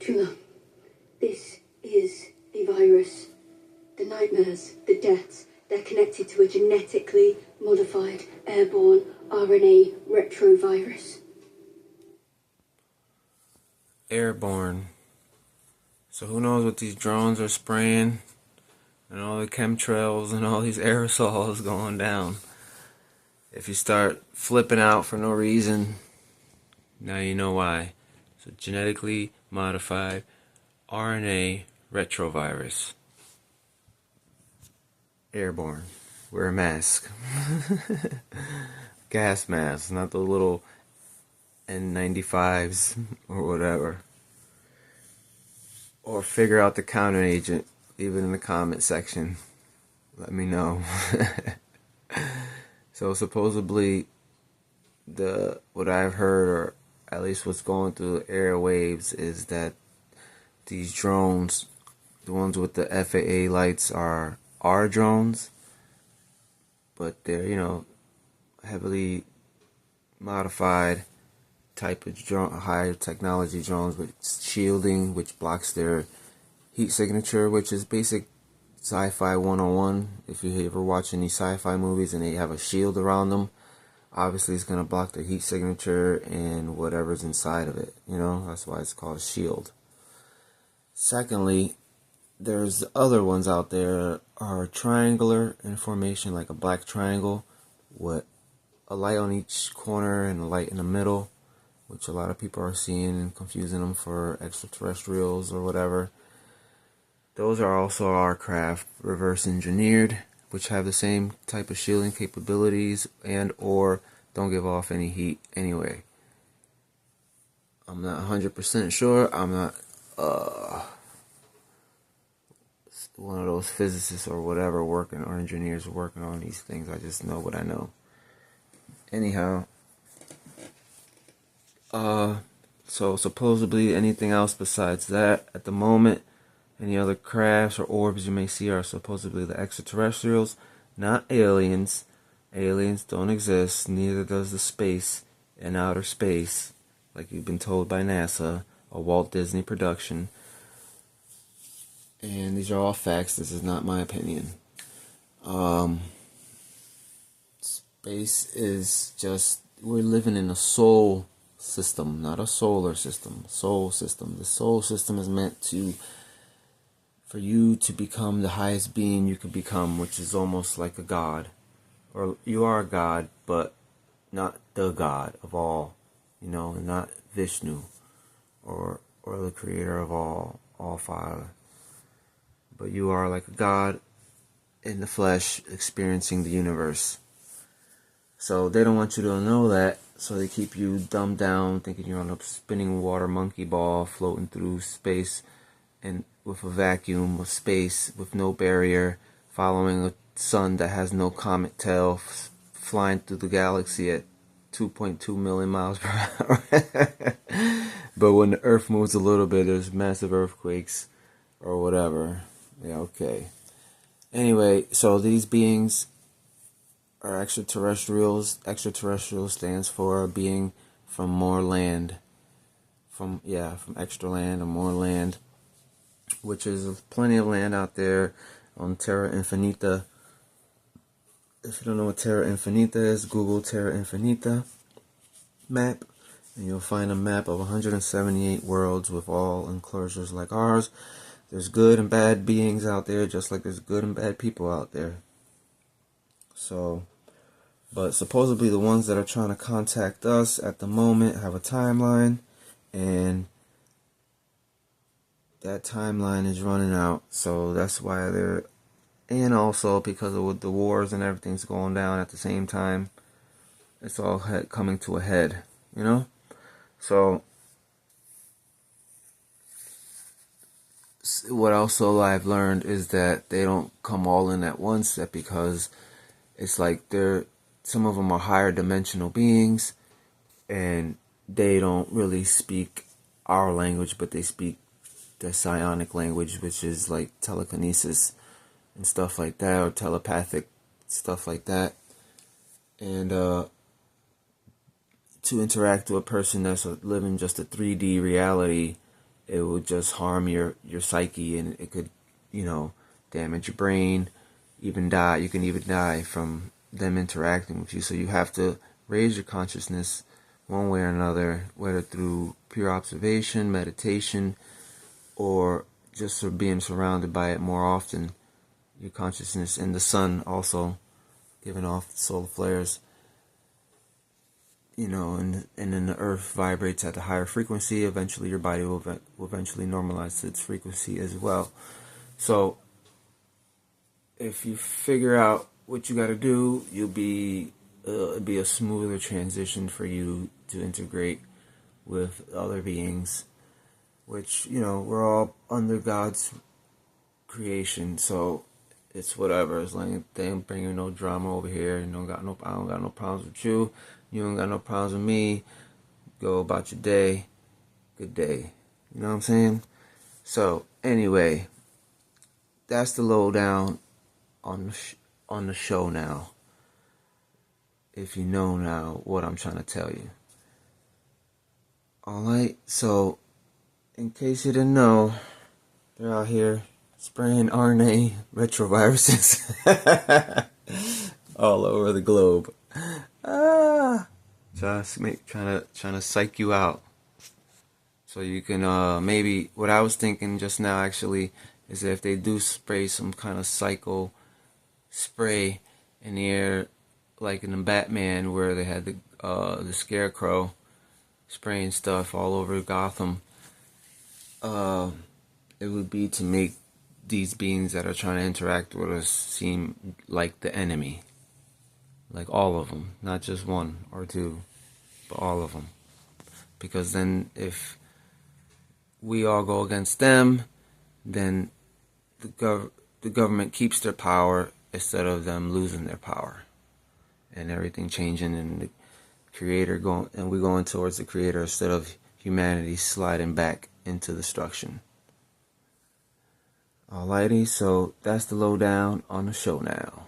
Too long. This is a virus. The nightmares, the deaths, they're connected to a genetically modified airborne RNA retrovirus. Airborne. So who knows what these drones are spraying and all the chemtrails and all these aerosols going down. If you start flipping out for no reason, now you know why. So genetically modified RNA retrovirus. Airborne. Wear a mask. Gas masks, not the little N95s or whatever. Or figure out the counter agent, even in the comment section. Let me know. So supposedly, what I've heard, or at least what's going through the airwaves, is that these drones, the ones with the FAA lights, are drones, but they're heavily modified type of drone, high technology drones with shielding, which blocks their heat signature, which is basic sci-fi 101. If you ever watch any sci-fi movies and they have a shield around them, obviously it's going to block the heat signature and whatever's inside of it. That's why it's called a shield. Secondly, there's other ones out there are triangular in formation, like a black triangle with a light on each corner and a light in the middle, which a lot of people are seeing and confusing them for extraterrestrials or whatever. Those are also our craft reverse engineered, which have the same type of shielding capabilities and or don't give off any heat anyway. I'm not 100% sure. I'm not one of those physicists or whatever or engineers working on these things. I just know what I know. Anyhow, so supposedly anything else besides that at the moment, any other crafts or orbs you may see are supposedly the extraterrestrials, not aliens. Aliens don't exist, neither does the space and outer space, like you've been told by NASA, a Walt Disney production. And these are all facts, this is not my opinion. Space is just, we're living in a soul system, not a solar system, soul system. The soul system is meant for you to become the highest being you can become, which is almost like a god. Or you are a god, but not the god of all, not Vishnu or the creator of all Father. But you are like a god in the flesh experiencing the universe. So they don't want you to know that, so they keep you dumbed down, thinking you're on a spinning water monkey ball floating through space and with a vacuum of space with no barrier, following a sun that has no comet tail, flying through the galaxy at 2.2 million miles per hour. But when the Earth moves a little bit, there's massive earthquakes or whatever. Yeah, okay. Anyway, so these beings are extraterrestrials. Extraterrestrial stands for a being from more land. From extra land or more land, which is plenty of land out there on Terra Infinita. If you don't know what Terra Infinita is, Google Terra Infinita map, and you'll find a map of 178 worlds with all enclosures like ours. There's good and bad beings out there, just like there's good and bad people out there. So, but supposedly the ones that are trying to contact us at the moment have a timeline, and that timeline is running out. So that's why they're, and also because of the wars and everything's going down at the same time, it's all coming to a head, So what also I've learned is that they don't come all in at once, that because it's like some of them are higher dimensional beings and they don't really speak our language, but they speak the psionic language, which is like telekinesis and stuff like that, or telepathic stuff like that. And to interact with a person that's living just a 3D reality, it will just harm your psyche, and it could, damage your brain, even die. You can even die from them interacting with you. So you have to raise your consciousness one way or another, whether through pure observation, meditation, or just for being surrounded by it more often. Your consciousness, and the sun also giving off solar flares, and then the earth vibrates at a higher frequency. Eventually your body will eventually normalize to its frequency as well. So if you figure out what you got to do, it'll be a smoother transition for you to integrate with other beings, which, we're all under God's creation, so it's whatever. As long as they ain't bringing no drama over here, I don't got no problems with you. You don't got no problems with me. Go about your day. Good day. You know what I'm saying? So anyway, that's the lowdown on the show now. If you know now what I'm trying to tell you. Alright, so in case you didn't know, they're out here spraying RNA retroviruses all over the globe. Just trying to psych you out. So you can maybe, what I was thinking just now actually is that if they do spray some kind of psycho spray in the air, like in the Batman where they had the Scarecrow spraying stuff all over Gotham, it would be to make these beings that are trying to interact with us seem like the enemy. Like all of them, not just one or two, but all of them. Because then if we all go against them, then the government keeps their power instead of them losing their power. And everything changing, and the creator we're going towards the creator instead of humanity sliding back into destruction. Alrighty, so that's the lowdown on the show now.